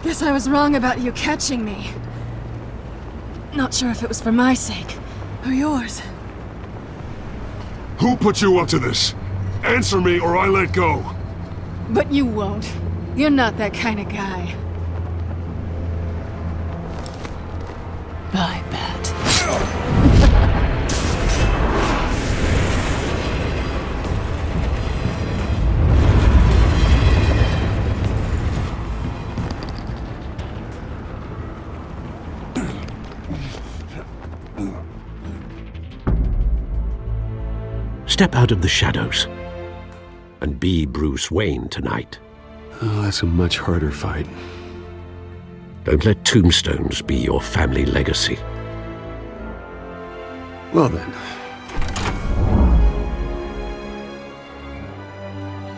Guess I was wrong about you catching me. Not sure if it was for my sake, or yours. Who put you up to this? Answer me or I let go. But you won't. You're not that kind of guy. Bye, Bat. Step out of the shadows and be Bruce Wayne tonight. Oh, that's a much harder fight. Don't let tombstones be your family legacy. Well then.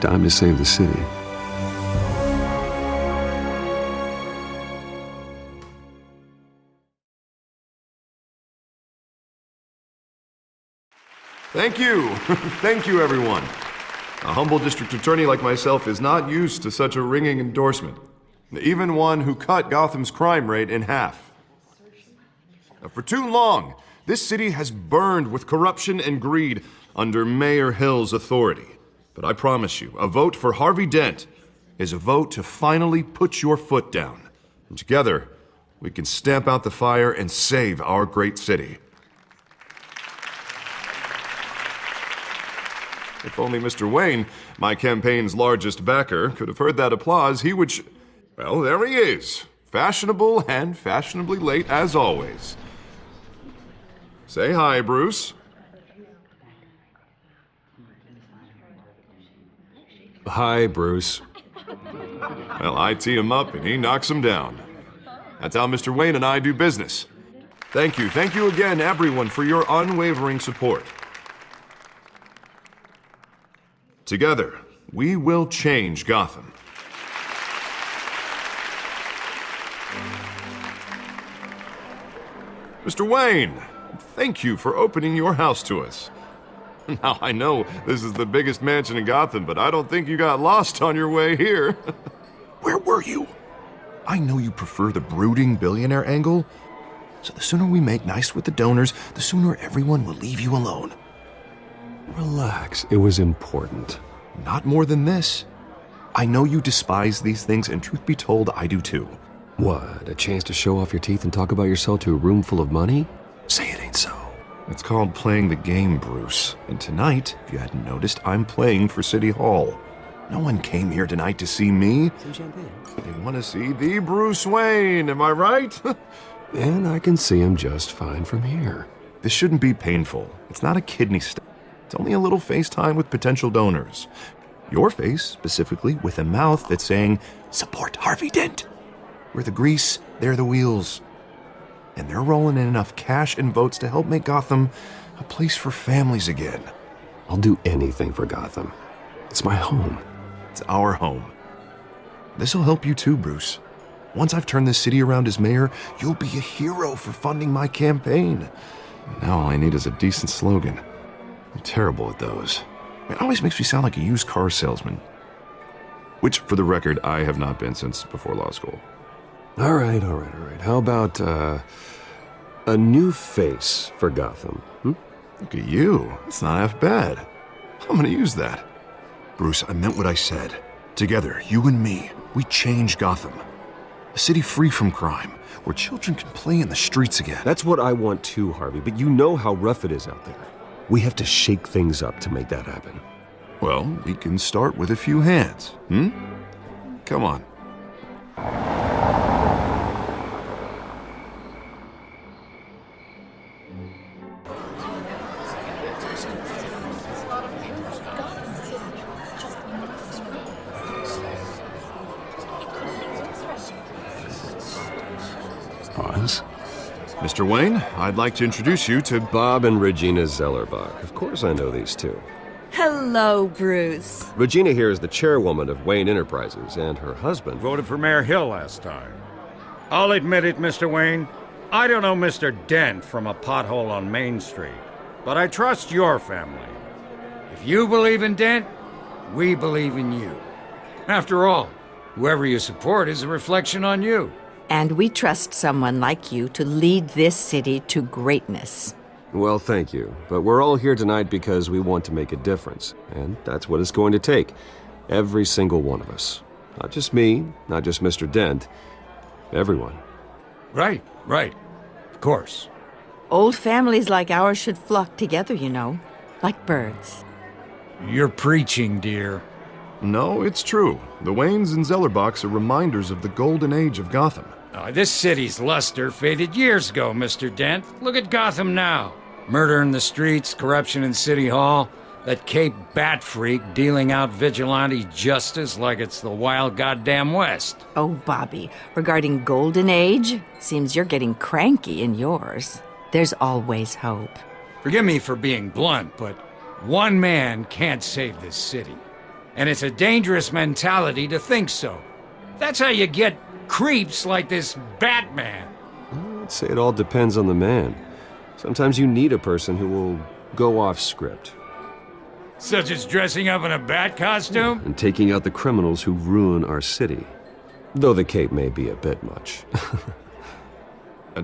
Time to save the city. Thank you. Thank you, everyone. A humble district attorney like myself is not used to such a ringing endorsement. Even one who cut Gotham's crime rate in half. For too long, this city has burned with corruption and greed under Mayor Hill's authority. But I promise you, a vote for Harvey Dent is a vote to finally put your foot down. And together, we can stamp out the fire and save our great city. If only Mr. Wayne, my campaign's largest backer, could have heard that applause, he would well, there he is. Fashionable and fashionably late as always. Say hi, Bruce. Hi, Bruce. Well, I tee him up and he knocks him down. That's how Mr. Wayne and I do business. Thank you again, everyone, for your unwavering support. Together, we will change Gotham. Mr. Wayne, thank you for opening your house to us. Now, I know this is the biggest mansion in Gotham, but I don't think you got lost on your way here. Where were you? I know you prefer the brooding billionaire angle, so the sooner we make nice with the donors, the sooner everyone will leave you alone. Relax, it was important. Not more than this. I know you despise these things, and truth be told, I do too. What, a chance to show off your teeth and talk about yourself to a room full of money? Say it ain't so. It's called playing the game, Bruce. And tonight, if you hadn't noticed, I'm playing for City Hall. No one came here tonight to see me. Some champagne. They want to see the Bruce Wayne, am I right? And I can see him just fine from here. This shouldn't be painful. It's not a kidney stone. It's only a little FaceTime with potential donors. Your face, specifically, with a mouth that's saying, support Harvey Dent. We're the grease, they're the wheels. And they're rolling in enough cash and votes to help make Gotham a place for families again. I'll do anything for Gotham. It's my home. It's our home. This'll help you too, Bruce. Once I've turned this city around as mayor, you'll be a hero for funding my campaign. Now all I need is a decent slogan. I'm terrible at those. It always makes me sound like a used car salesman. Which, for the record, I have not been since before law school. All right. How about, a new face for Gotham, Look at you. It's not half bad. I'm gonna use that. Bruce, I meant what I said. Together, you and me, we change Gotham. A city free from crime, where children can play in the streets again. That's what I want too, Harvey, but you know how rough it is out there. We have to shake things up to make that happen. Well, we can start with a few hands, Come on. Pause. Mr. Wayne, I'd like to introduce you to Bob and Regina Zellerbach. Of course I know these two. Hello, Bruce. Regina here is the chairwoman of Wayne Enterprises, and her husband... Voted for Mayor Hill last time. I'll admit it, Mr. Wayne. I don't know Mr. Dent from a pothole on Main Street, but I trust your family. If you believe in Dent, we believe in you. After all, Whoever you support is a reflection on you. And we trust someone like you to lead this city to greatness. Well, thank you. But we're all here tonight because we want to make a difference. And that's what it's going to take. Every single one of us. Not just me, not just Mr. Dent. Everyone. Right. Of course. Old families like ours should flock together, you know, like birds. You're preaching, dear. No, it's true. The Waynes and Zellerbachs are reminders of the golden age of Gotham. This city's luster faded years ago, Mr. Dent. Look at Gotham now. Murder in the streets, corruption in City Hall, that Cape Bat freak dealing out vigilante justice like it's the wild goddamn West. Oh, Bobby, regarding Golden Age, seems you're getting cranky in yours. There's always hope. Forgive me for being blunt, but one man can't save this city. And it's a dangerous mentality to think so. That's how you get creeps like this Batman. I'd say it all depends on the man. Sometimes you need a person who will go off script. Such as dressing up in a bat costume? And taking out the criminals who ruin our city. Though the cape may be a bit much.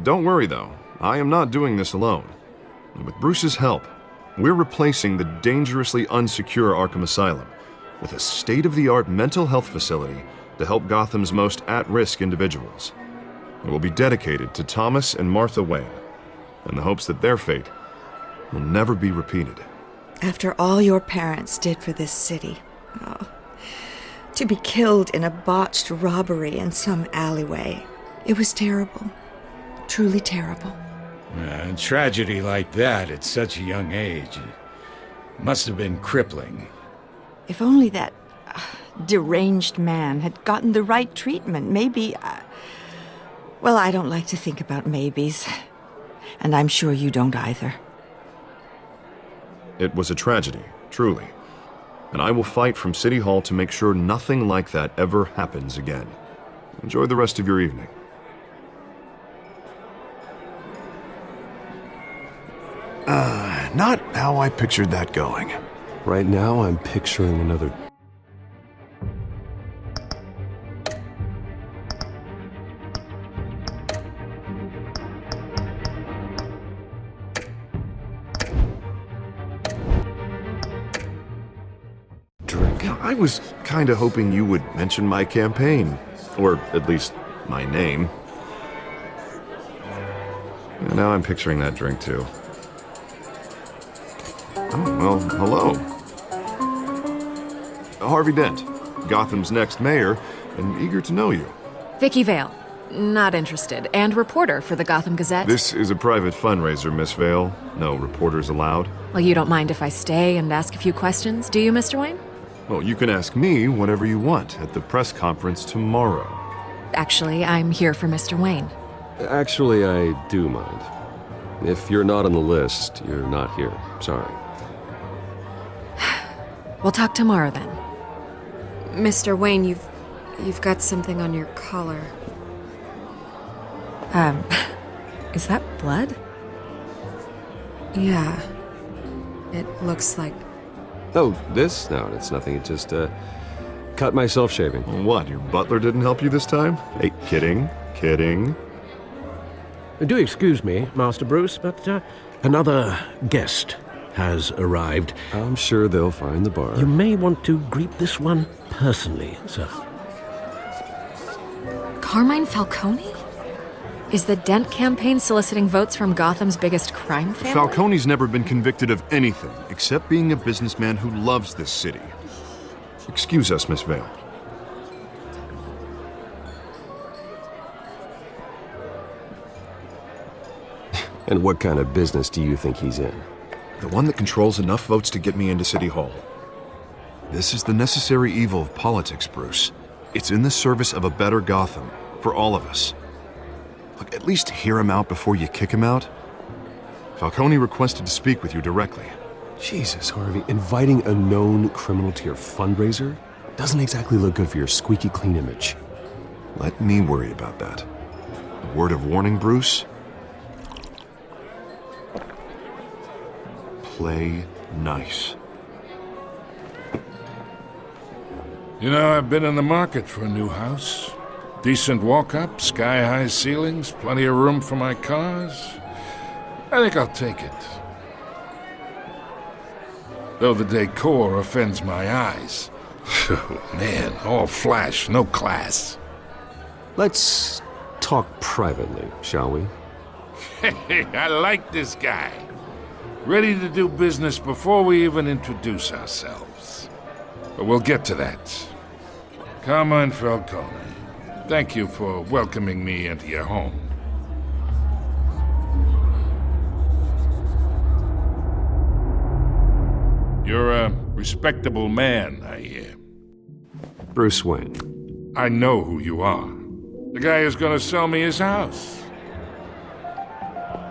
Don't worry, though. I am not doing this alone. With Bruce's help, we're replacing the dangerously unsecure Arkham Asylum with a state-of-the-art mental health facility to help Gotham's most at-risk individuals. It will be dedicated to Thomas and Martha Wayne, in the hopes that their fate will never be repeated. After all your parents did for this city, to be killed in a botched robbery in some alleyway, it was terrible. Truly terrible. A tragedy like that at such a young age must have been crippling. If only that deranged man had gotten the right treatment, maybe... well, I don't like to think about maybes. And I'm sure you don't either. It was a tragedy, truly. And I will fight from City Hall to make sure nothing like that ever happens again. Enjoy the rest of your evening. Not how I pictured that going. Right now, I'm picturing another... drink. I was kinda hoping you would mention my campaign. Or at least my name. And now I'm picturing that drink too. Oh, well, hello. Harvey Dent, Gotham's next mayor, and eager to know you. Vicky Vale. Not interested. And reporter for the Gotham Gazette. This is a private fundraiser, Miss Vale. No reporters allowed. Well, you don't mind if I stay and ask a few questions, do you, Mr. Wayne? Well, you can ask me whatever you want at the press conference tomorrow. Actually, I'm here for Mr. Wayne. Actually, I do mind. If you're not on the list, you're not here. Sorry. We'll talk tomorrow then. Mr. Wayne, you've got something on your collar. Is that blood? Yeah. It looks like... Oh, this? No, it's nothing. It just, cut myself shaving. What, your butler didn't help you this time? Hey, kidding. Do excuse me, Master Bruce, but another guest has arrived. I'm sure they'll find the bar. You may want to greet this one personally, sir. Carmine Falcone? Is the Dent campaign soliciting votes from Gotham's biggest crime family? Falcone's never been convicted of anything except being a businessman who loves this city. Excuse us, Miss Vale. And what kind of business do you think he's in? The one that controls enough votes to get me into City Hall. This is the necessary evil of politics, Bruce. It's in the service of a better Gotham, for all of us. Look, at least hear him out before you kick him out. Falcone requested to speak with you directly. Jesus, Harvey, inviting a known criminal to your fundraiser doesn't exactly look good for your squeaky clean image. Let me worry about that. A word of warning, Bruce? Play nice. You know, I've been in the market for a new house. Decent walk-up, sky-high ceilings, plenty of room for my cars. I think I'll take it. Though the decor offends my eyes. Oh, man, all flash, no class. Let's talk privately, shall we? Hey, I like this guy. Ready to do business before we even introduce ourselves. But we'll get to that. Carmine Falcone, thank you for welcoming me into your home. You're a respectable man, I hear. Bruce Wayne. I know who you are. The guy who's gonna sell me his house.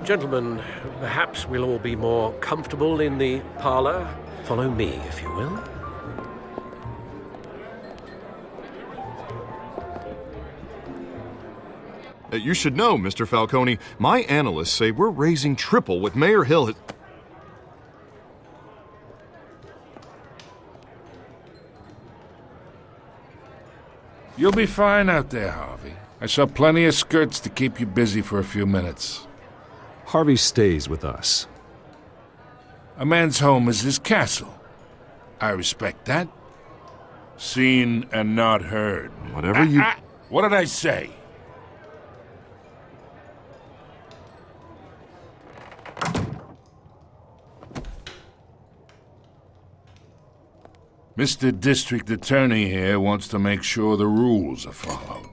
Gentlemen, perhaps we'll all be more comfortable in the parlor. Follow me, if you will. You should know, Mr. Falcone, my analysts say we're raising triple what Mayor Hill has... You'll be fine out there, Harvey. I saw plenty of skirts to keep you busy for a few minutes. Harvey stays with us. A man's home is his castle. I respect that. Seen and not heard. Whatever you... What did I say? Mr. District Attorney here wants to make sure the rules are followed.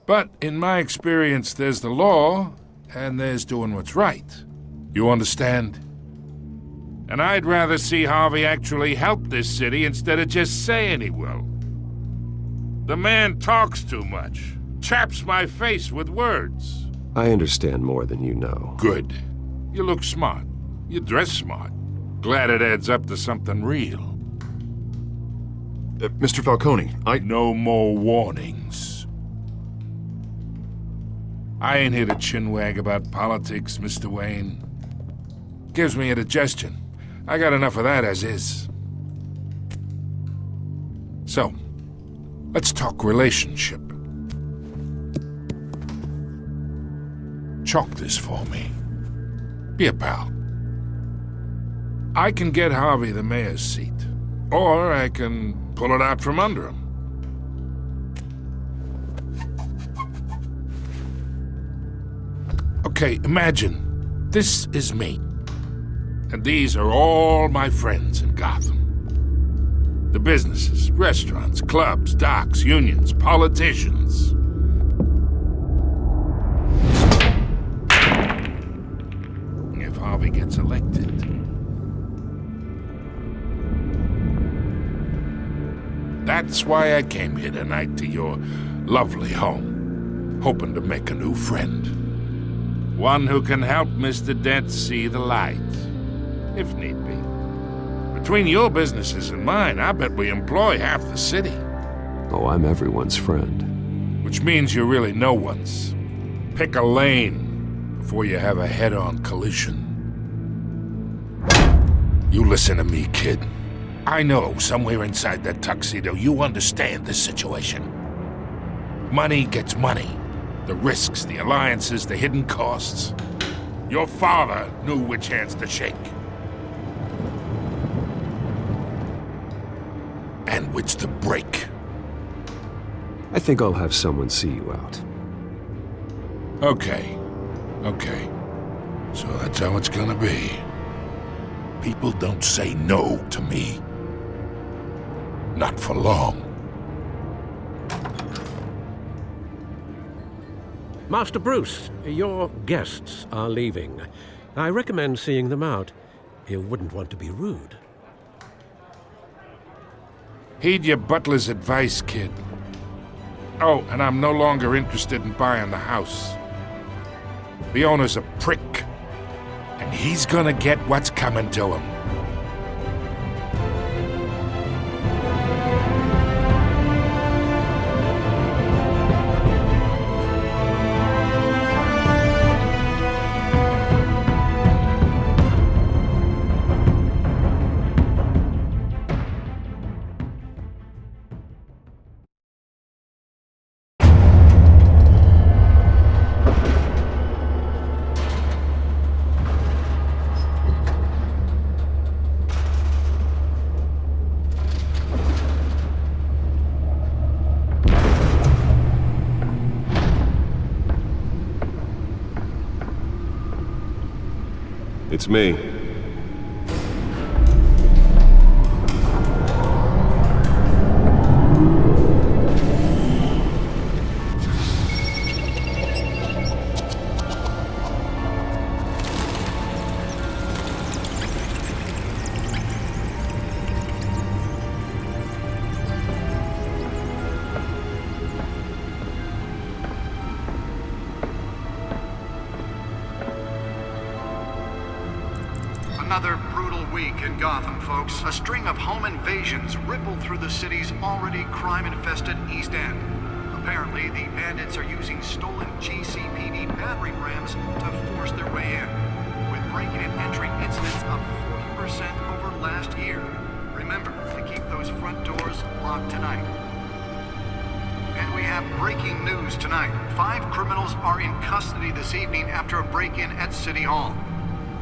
But in my experience, there's the law, and there's doing what's right. You understand? And I'd rather see Harvey actually help this city instead of just saying he will. The man talks too much, chaps my face with words. I understand more than you know. Good. You look smart. You dress smart. Glad it adds up to something real. Mr. Falcone, No more warnings. I ain't here to chinwag about politics, Mr. Wayne. Gives me indigestion. I got enough of that as is. So, let's talk relationship. Chalk this for me. Be a pal. I can get Harvey the mayor's seat, or I can pull it out from under him. Okay, imagine this is me, and these are all my friends in Gotham. The businesses, restaurants, clubs, docks, unions, politicians. If Harvey gets elected, that's why I came here tonight to your lovely home, hoping to make a new friend. One who can help Mr. Dent see the light, if need be. Between your businesses and mine, I bet we employ half the city. Oh, I'm everyone's friend. Which means you're really no one's. Pick a lane before you have a head-on collision. You listen to me, kid. I know somewhere inside that tuxedo you understand this situation. Money gets money. The risks, the alliances, the hidden costs. Your father knew which hands to shake. And which to break. I think I'll have someone see you out. Okay. So that's how it's gonna be. People don't say no to me. Not for long. Master Bruce, your guests are leaving. I recommend seeing them out. You wouldn't want to be rude. Heed your butler's advice, kid. Oh, and I'm no longer interested in buying the house. The owner's a prick, and he's gonna get what's coming to him. It's me. Another brutal week in Gotham, folks. A string of home invasions rippled through the city's already crime-infested East End. Apparently, the bandits are using stolen GCPD battering rams to force their way in, with breaking and entering incidents up 40% over last year. Remember to keep those front doors locked tonight. And we have breaking news tonight. 5 criminals are in custody this evening after a break-in at City Hall.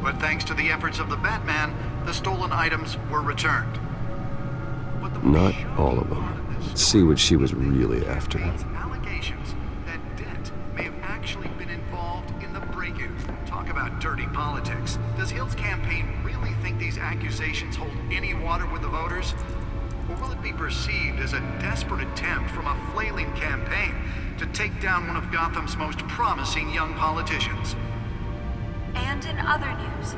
But thanks to the efforts of the Batman, the stolen items were returned. Not all of them. Let's see what she was really after. Allegations that Dent may have actually been involved in the break-in. Talk about dirty politics. Does Hill's campaign really think these accusations hold any water with the voters? Or will it be perceived as a desperate attempt from a flailing campaign to take down one of Gotham's most promising young politicians? And in other news,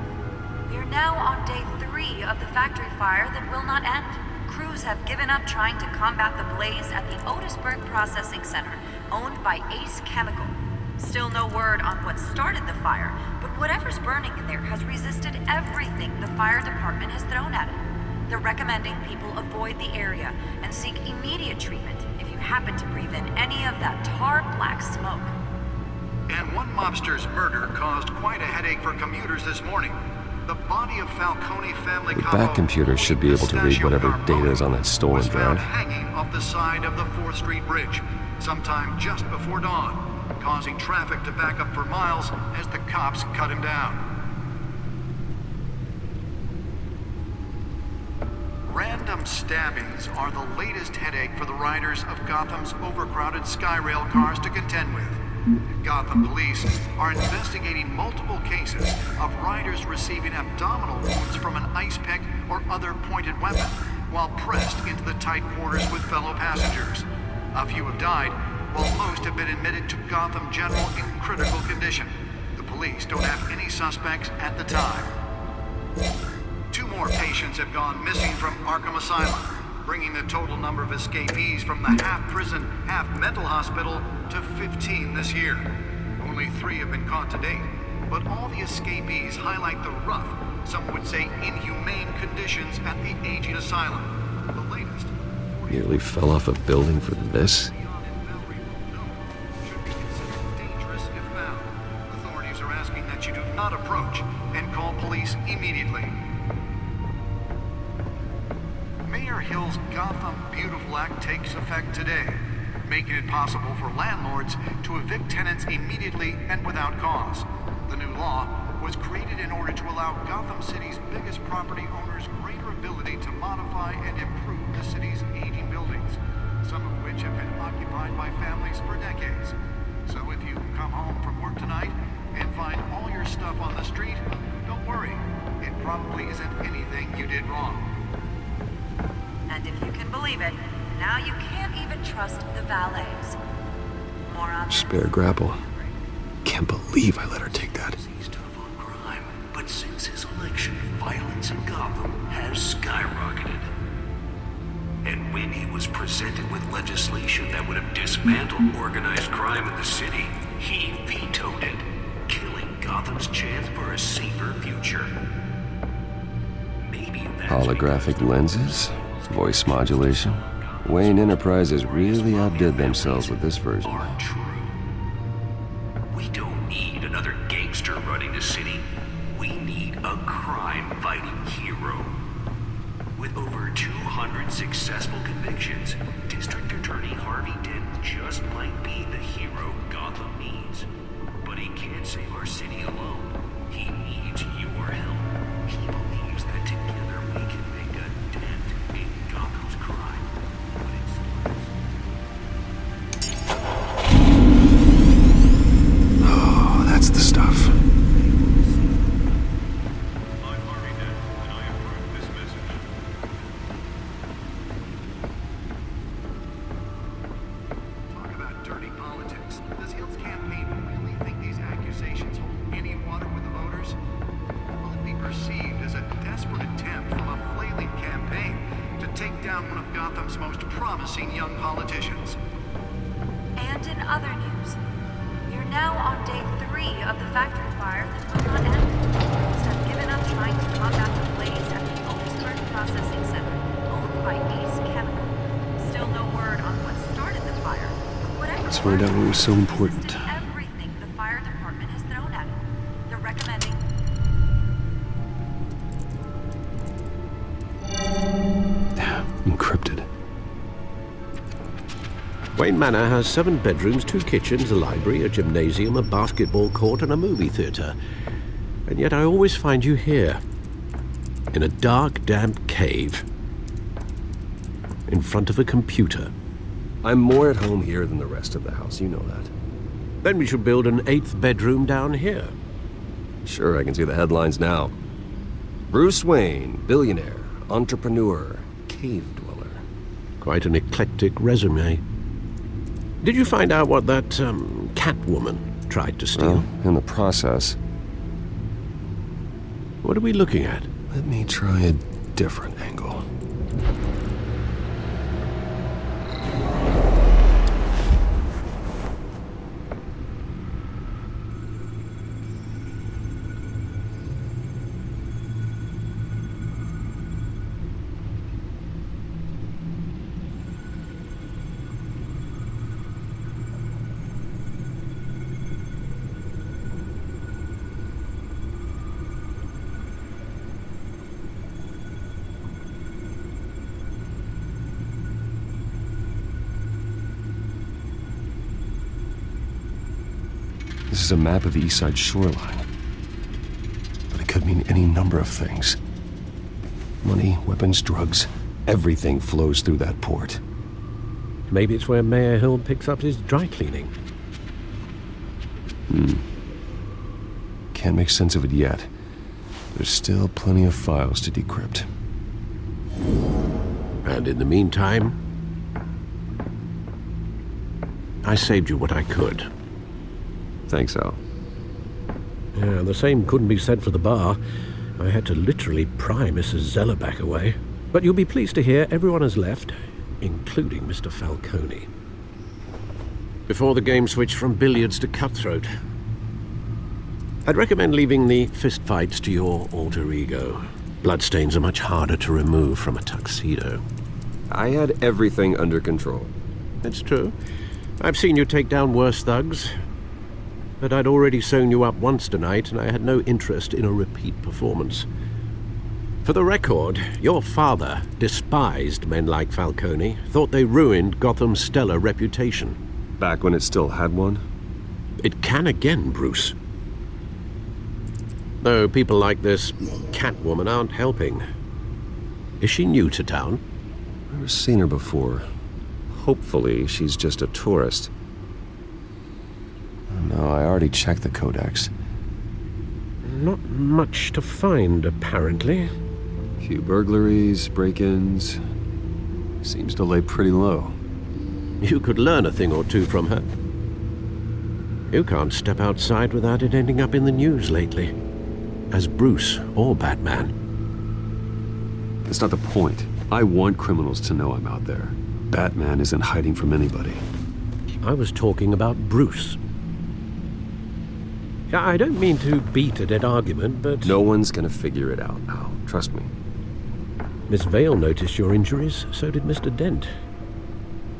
we are now on day 3 of the factory fire that will not end. Crews have given up trying to combat the blaze at the Otisburg Processing Center, owned by Ace Chemical. Still no word on what started the fire, but whatever's burning in there has resisted everything the fire department has thrown at it. They're recommending people avoid the area and seek immediate treatment if you happen to breathe in any of that tar black smoke. And one mobster's murder caused quite a headache for commuters this morning. The body of Falcone family The back computer should be able to read whatever data is on that stolen was found drive. hanging off the side of the 4th Street Bridge, sometime just before dawn, causing traffic to back up for miles as the cops cut him down. Random stabbings are the latest headache for the riders of Gotham's overcrowded Skyrail cars to contend with. Gotham police are investigating multiple cases of riders receiving abdominal wounds from an ice pick or other pointed weapon while pressed into the tight quarters with fellow passengers. A few have died, while most have been admitted to Gotham General in critical condition. The police don't have any suspects at the time. 2 more patients have gone missing from Arkham Asylum, bringing the total number of escapees from the half-prison, half-mental hospital to 15 this year. Only 3 have been caught to date, but all the escapees highlight the rough, some would say inhumane conditions at the aging asylum. The latest... Nearly fell off a building for this? should be considered dangerous if found. Authorities are asking that you do not approach and call police immediately. Mayor Hill's Gotham Beautiful Act takes effect today, making it possible for landlords to evict tenants immediately and without cause. The new law was created in order to allow Gotham City's biggest property owners greater ability to modify and improve the city's aging buildings, some of which have been occupied by families for decades. So if you come home from work tonight and find all your stuff on the street, don't worry. It probably isn't anything you did wrong. And if you can believe it, now you can't even trust the valets. More on this. Spare grapple. Can't believe I let her take that. He's tough on crime, but since his election, violence in Gotham has skyrocketed. And when he was presented with legislation that would have dismantled organized crime in the city, he vetoed it, killing Gotham's chance for a safer future. Maybe that's Holographic lenses? Voice modulation? Wayne Enterprises really outdid themselves with this version. Are true. We don't need another gangster running the city. We need a crime-fighting hero. With over 200 successful convictions, District Attorney Harvey Dent just might be the hero Gotham needs. But he can't save our city alone. He needs your help. He believes that together we can make a dent in Gotham's crime. Oh, that's the stuff. down one of Gotham's most promising young politicians. And in other news, we're now on day 3 of the factory fire that will not end. Crews have given up trying to combat the blaze at the Otisburg Processing Center, owned by Ace Chemical. Still no word on what started the fire. Whatever. Let's find out what was so important. Everything the fire department has thrown at it. They're recommending encrypted. Wayne Manor has 7 bedrooms, 2 kitchens, a library, a gymnasium, a basketball court, and a movie theater. And yet I always find you here, in a dark, damp cave, in front of a computer. I'm more at home here than the rest of the house, you know that. Then we should build an 8th bedroom down here. Sure, I can see the headlines now. Bruce Wayne, billionaire, entrepreneur, cave dweller. Quite an eclectic resume. Did you find out what that, Catwoman tried to steal? Well, in the process. What are we looking at? Let me try a different angle. This is a map of the East Side shoreline. But it could mean any number of things. Money, weapons, drugs, everything flows through that port. Maybe it's where Mayor Hill picks up his dry cleaning. Can't make sense of it yet. There's still plenty of files to decrypt. And in the meantime, I saved you what I could. Thanks, Al. Yeah, the same couldn't be said for the bar. I had to literally pry Mrs. Zeller back away. But you'll be pleased to hear everyone has left, including Mr. Falcone. Before the game switched from billiards to cutthroat. I'd recommend leaving the fistfights to your alter ego. Bloodstains are much harder to remove from a tuxedo. I had everything under control. It's true. I've seen you take down worse thugs. But I'd already sewn you up once tonight, and I had no interest in a repeat performance. For the record, your father despised men like Falcone, thought they ruined Gotham's stellar reputation. Back when it still had one? It can again, Bruce. Though people like this Catwoman aren't helping. Is she new to town? I've never seen her before. Hopefully, she's just a tourist. No, I already checked the codex. Not much to find, apparently. Few burglaries, break-ins. Seems to lay pretty low. You could learn a thing or two from her. You can't step outside without it ending up in the news lately. As Bruce or Batman. That's not the point. I want criminals to know I'm out there. Batman isn't hiding from anybody. I was talking about Bruce. I don't mean to beat a dead argument, but... No one's gonna figure it out, Al. Trust me. Miss Vale noticed your injuries, so did Mr. Dent.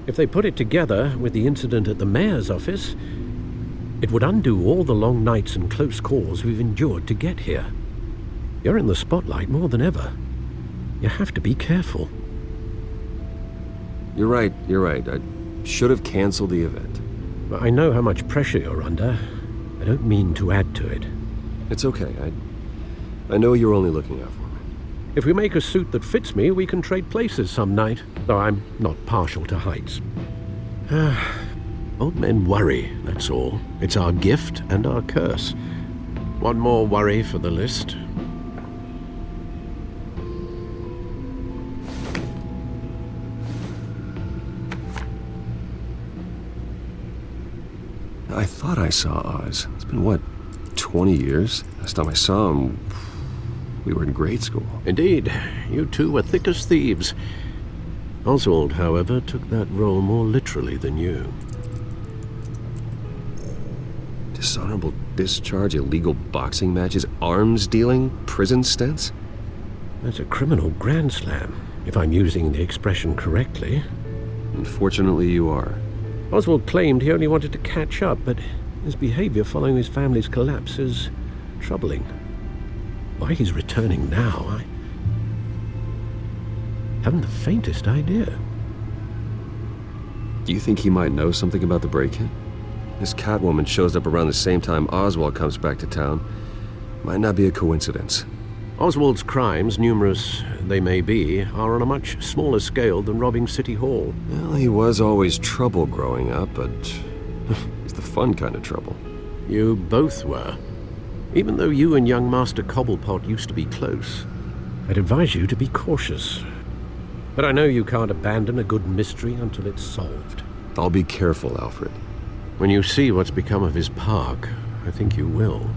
If they put it together with the incident at the mayor's office, it would undo all the long nights and close calls we've endured to get here. You're in the spotlight more than ever. You have to be careful. You're right. I should have canceled the event. I know how much pressure you're under. I don't mean to add to it. It's okay. I know you're only looking out for me. If we make a suit that fits me, we can trade places some night, though I'm not partial to heights. Old men worry, that's all. It's our gift and our curse. One more worry for the list. I thought I saw Oz. It's been, what, 20 years? Last time I saw him, we were in grade school. Indeed. You two were thick as thieves. Oswald, however, took that role more literally than you. Dishonorable discharge, illegal boxing matches, arms dealing, prison stints? That's a criminal grand slam, if I'm using the expression correctly. Unfortunately, you are. Oswald claimed he only wanted to catch up, but his behavior following his family's collapse is troubling. Why he's returning now, I haven't the faintest idea. Do you think he might know something about the break-in? This Catwoman shows up around the same time Oswald comes back to town. Might not be a coincidence. Oswald's crimes, numerous they may be, are on a much smaller scale than robbing City Hall. Well, he was always trouble growing up, but he's the fun kind of trouble. You both were. Even though you and young Master Cobblepot used to be close, I'd advise you to be cautious. But I know you can't abandon a good mystery until it's solved. I'll be careful, Alfred. When you see what's become of his park, I think you will.